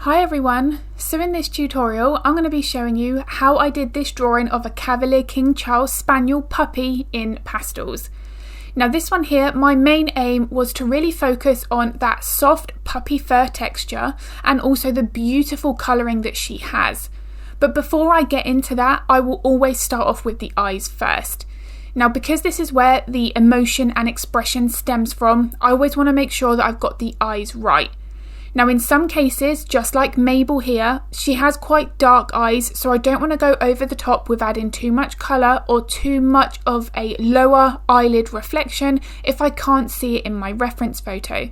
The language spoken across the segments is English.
Hi everyone, so in this tutorial I'm going to be showing you how I did this drawing of a Cavalier King Charles Spaniel puppy in pastels. Now this one here, my main aim was to really focus on that soft puppy fur texture and also the beautiful colouring that she has. But before I get into that, I will always start off with the eyes first. Now because this is where the emotion and expression stems from, I always want to make sure that I've got the eyes right. Now in some cases, just like Mabel here, she has quite dark eyes, so I don't want to go over the top with adding too much colour or too much of a lower eyelid reflection if I can't see it in my reference photo.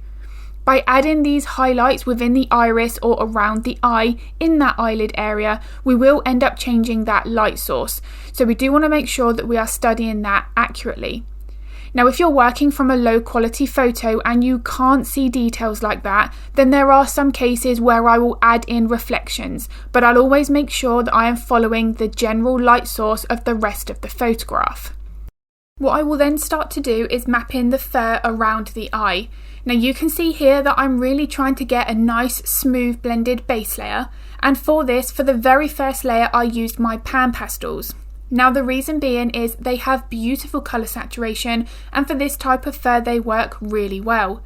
By adding these highlights within the iris or around the eye in that eyelid area, we will end up changing that light source, so we do want to make sure that we are studying that accurately. Now if you're working from a low quality photo and you can't see details like that, then there are some cases where I will add in reflections, but I'll always make sure that I am following the general light source of the rest of the photograph. What I will then start to do is map in the fur around the eye. Now you can see here that I'm really trying to get a nice smooth blended base layer, and for this, for the very first layer, I used my pan pastels. Now the reason being is they have beautiful colour saturation, and for this type of fur they work really well.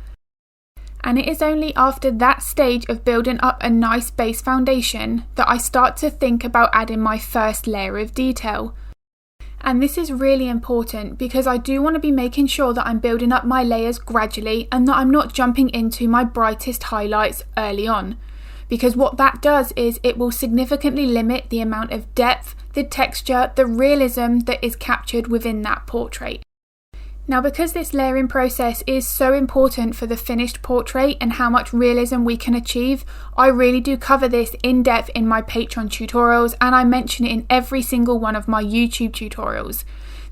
And it is only after that stage of building up a nice base foundation that I start to think about adding my first layer of detail. And this is really important because I do want to be making sure that I'm building up my layers gradually and that I'm not jumping into my brightest highlights early on. Because what that does is it will significantly limit the amount of depth, the texture, the realism that is captured within that portrait. Now because this layering process is so important for the finished portrait and how much realism we can achieve, I really do cover this in depth in my Patreon tutorials, and I mention it in every single one of my YouTube tutorials.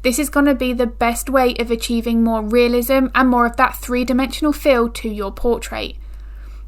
This is going to be the best way of achieving more realism and more of that three-dimensional feel to your portrait.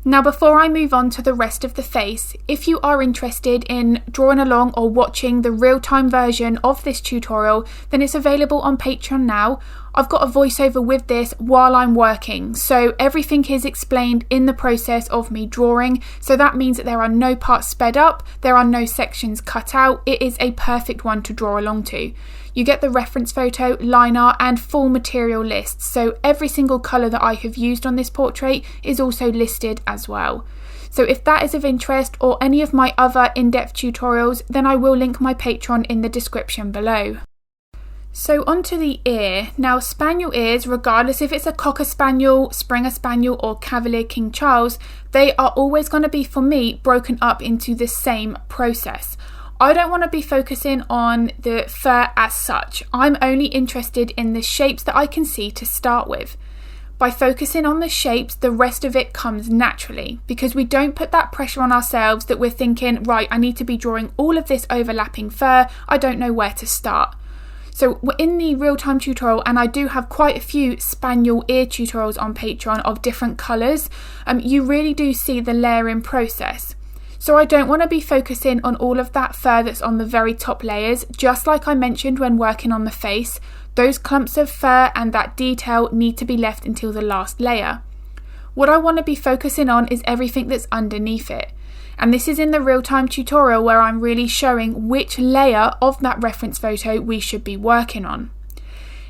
Now before I move on to the rest of the face, if you are interested in drawing along or watching the real-time version of this tutorial, then it's available on Patreon now. I've got a voiceover with this while I'm working, so everything is explained in the process of me drawing, so that means that there are no parts sped up, there are no sections cut out. It is a perfect one to draw along to. You get the reference photo, line art and full material lists, so every single colour that I have used on this portrait is also listed as well. So if that is of interest or any of my other in-depth tutorials, then I will link my Patreon in the description below. So onto the ear. Now spaniel ears, regardless if it's a Cocker Spaniel, Springer Spaniel or Cavalier King Charles, they are always going to be, for me, broken up into the same process. I don't want to be focusing on the fur as such. I'm only interested in the shapes that I can see to start with. By focusing on the shapes, the rest of it comes naturally because we don't put that pressure on ourselves that we're thinking, right, I need to be drawing all of this overlapping fur, I don't know where to start. So in the real-time tutorial, and I do have quite a few spaniel ear tutorials on Patreon of different colours, you really do see the layering process. So I don't want to be focusing on all of that fur that's on the very top layers. Just like I mentioned when working on the face, those clumps of fur and that detail need to be left until the last layer. What I want to be focusing on is everything that's underneath it. And this is in the real-time tutorial where I'm really showing which layer of that reference photo we should be working on.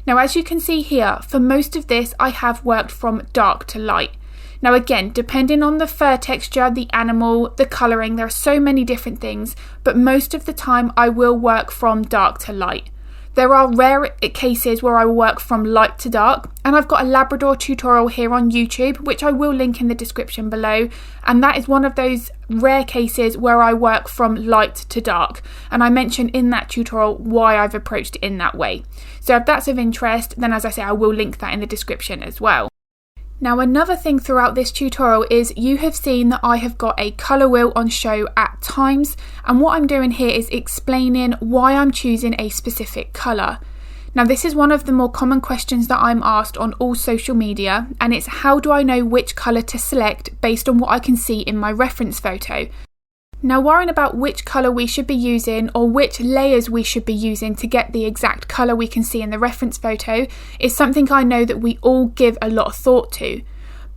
Now as you can see here, for most of this I have worked from dark to light. Now again, depending on the fur texture, the animal, the colouring, there are so many different things, but most of the time I will work from dark to light. There are rare cases where I will work from light to dark, and I've got a Labrador tutorial here on YouTube, which I will link in the description below, and that is one of those rare cases where I work from light to dark, and I mention in that tutorial why I've approached it in that way. So if that's of interest, then as I say, I will link that in the description as well. Now another thing throughout this tutorial is you have seen that I have got a colour wheel on show at times, and what I'm doing here is explaining why I'm choosing a specific colour. Now this is one of the more common questions that I'm asked on all social media, and it's how do I know which colour to select based on what I can see in my reference photo. Now worrying about which colour we should be using or which layers we should be using to get the exact colour we can see in the reference photo is something I know that we all give a lot of thought to.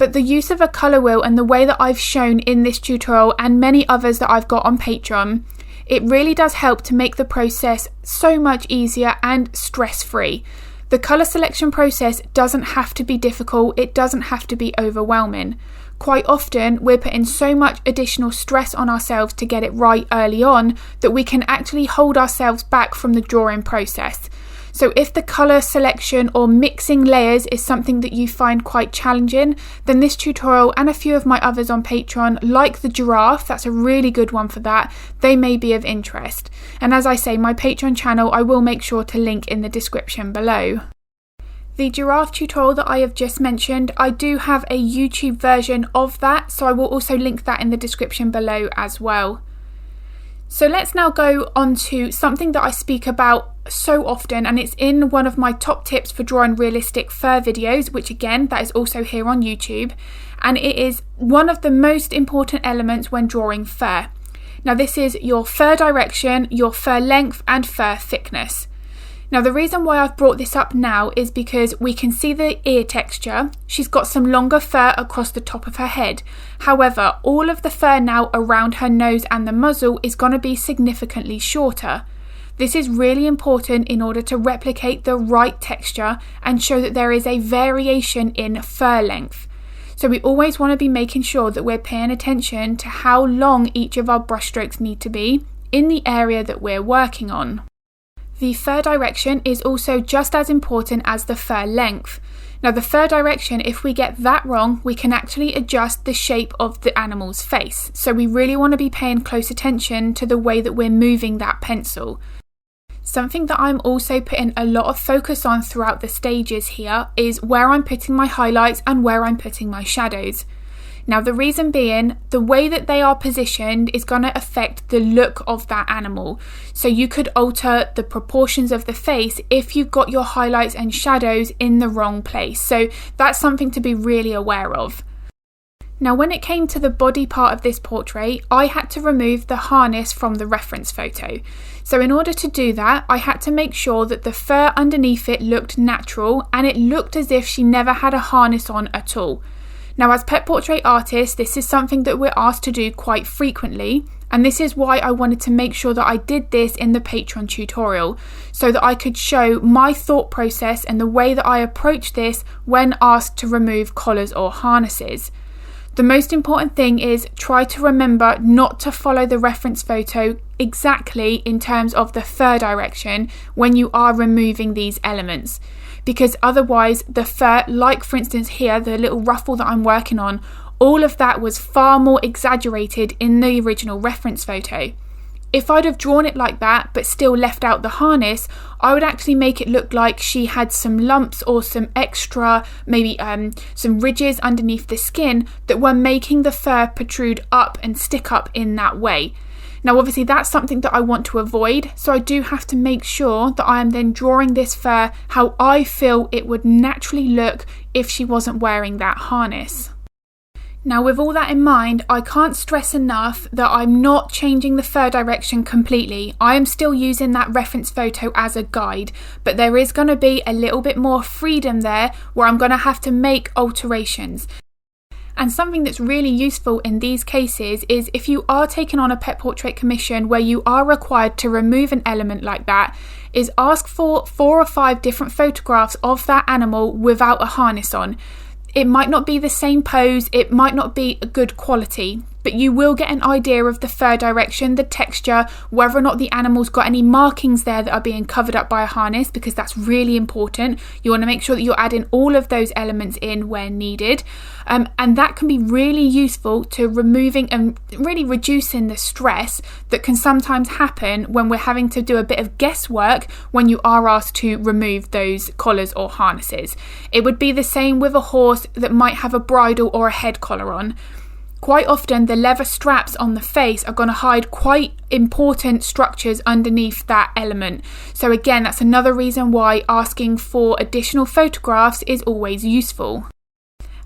but the use of a colour wheel and the way that I've shown in this tutorial and many others that I've got on Patreon, it really does help to make the process so much easier and stress-free. The colour selection process doesn't have to be difficult, it doesn't have to be overwhelming. Quite often we're putting so much additional stress on ourselves to get it right early on that we can actually hold ourselves back from the drawing process. So if the colour selection or mixing layers is something that you find quite challenging, then this tutorial and a few of my others on Patreon, like the giraffe, that's a really good one for that, they may be of interest. And as I say, my Patreon channel I will make sure to link in the description below. The giraffe tutorial that I have just mentioned, I do have a YouTube version of that, so I will also link that in the description below as well. So let's now go on to something that I speak about so often, and it's in one of my top tips for drawing realistic fur videos, which again, that is also here on YouTube, and it is one of the most important elements when drawing fur. Now this is your fur direction, your fur length and fur thickness. Now the reason why I've brought this up now is because we can see the ear texture. She's got some longer fur across the top of her head. However, all of the fur now around her nose and the muzzle is going to be significantly shorter. This is really important in order to replicate the right texture and show that there is a variation in fur length. So we always want to be making sure that we're paying attention to how long each of our brush strokes need to be in the area that we're working on. The fur direction is also just as important as the fur length. Now the fur direction, if we get that wrong, we can actually adjust the shape of the animal's face. So we really want to be paying close attention to the way that we're moving that pencil. Something that I'm also putting a lot of focus on throughout the stages here is where I'm putting my highlights and where I'm putting my shadows. Now the reason being, the way that they are positioned is going to affect the look of that animal. So you could alter the proportions of the face if you've got your highlights and shadows in the wrong place. So that's something to be really aware of. Now when it came to the body part of this portrait, I had to remove the harness from the reference photo. So in order to do that, I had to make sure that the fur underneath it looked natural and it looked as if she never had a harness on at all. Now as pet portrait artists, this is something that we're asked to do quite frequently, and this is why I wanted to make sure that I did this in the Patreon tutorial, so that I could show my thought process and the way that I approach this when asked to remove collars or harnesses. The most important thing is try to remember not to follow the reference photo exactly in terms of the fur direction when you are removing these elements. Because otherwise the fur, like for instance here, the little ruffle that I'm working on, all of that was far more exaggerated in the original reference photo. If I'd have drawn it like that but still left out the harness, I would actually make it look like she had some lumps or some extra, maybe some ridges underneath the skin that were making the fur protrude up and stick up in that way. Now obviously that's something that I want to avoid, so I do have to make sure that I am then drawing this fur how I feel it would naturally look if she wasn't wearing that harness. Now with all that in mind, I can't stress enough that I'm not changing the fur direction completely. I am still using that reference photo as a guide, but there is going to be a little bit more freedom there where I'm going to have to make alterations. And something that's really useful in these cases is if you are taking on a pet portrait commission where you are required to remove an element like that, is ask for 4 or 5 different photographs of that animal without a harness on. It might not be the same pose, it might not be a good quality, but you will get an idea of the fur direction, the texture, whether or not the animal's got any markings there that are being covered up by a harness, because that's really important. You want to make sure that you're adding all of those elements in where needed, and that can be really useful to removing and really reducing the stress that can sometimes happen when we're having to do a bit of guesswork when you are asked to remove those collars or harnesses. It would be the same with a horse that might have a bridle or a head collar on. Quite often the leather straps on the face are going to hide quite important structures underneath that element. So again, that's another reason why asking for additional photographs is always useful.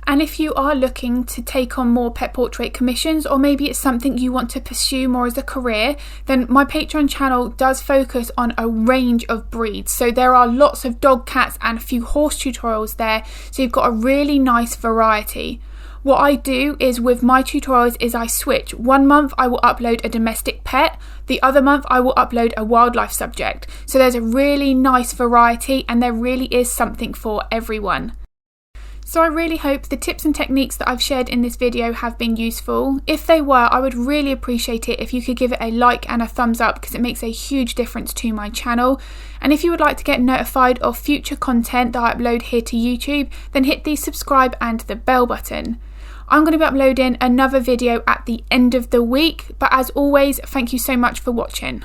And if you are looking to take on more pet portrait commissions, or maybe it's something you want to pursue more as a career, then my Patreon channel does focus on a range of breeds. So there are lots of dog, cats and a few horse tutorials there, so you've got a really nice variety. What I do is with my tutorials is I switch. One month I will upload a domestic pet, the other month I will upload a wildlife subject. So there's a really nice variety and there really is something for everyone. So I really hope the tips and techniques that I've shared in this video have been useful. If they were, I would really appreciate it if you could give it a like and a thumbs up because it makes a huge difference to my channel. And if you would like to get notified of future content that I upload here to YouTube, then hit the subscribe and the bell button. I'm going to be uploading another video at the end of the week, but as always, thank you so much for watching.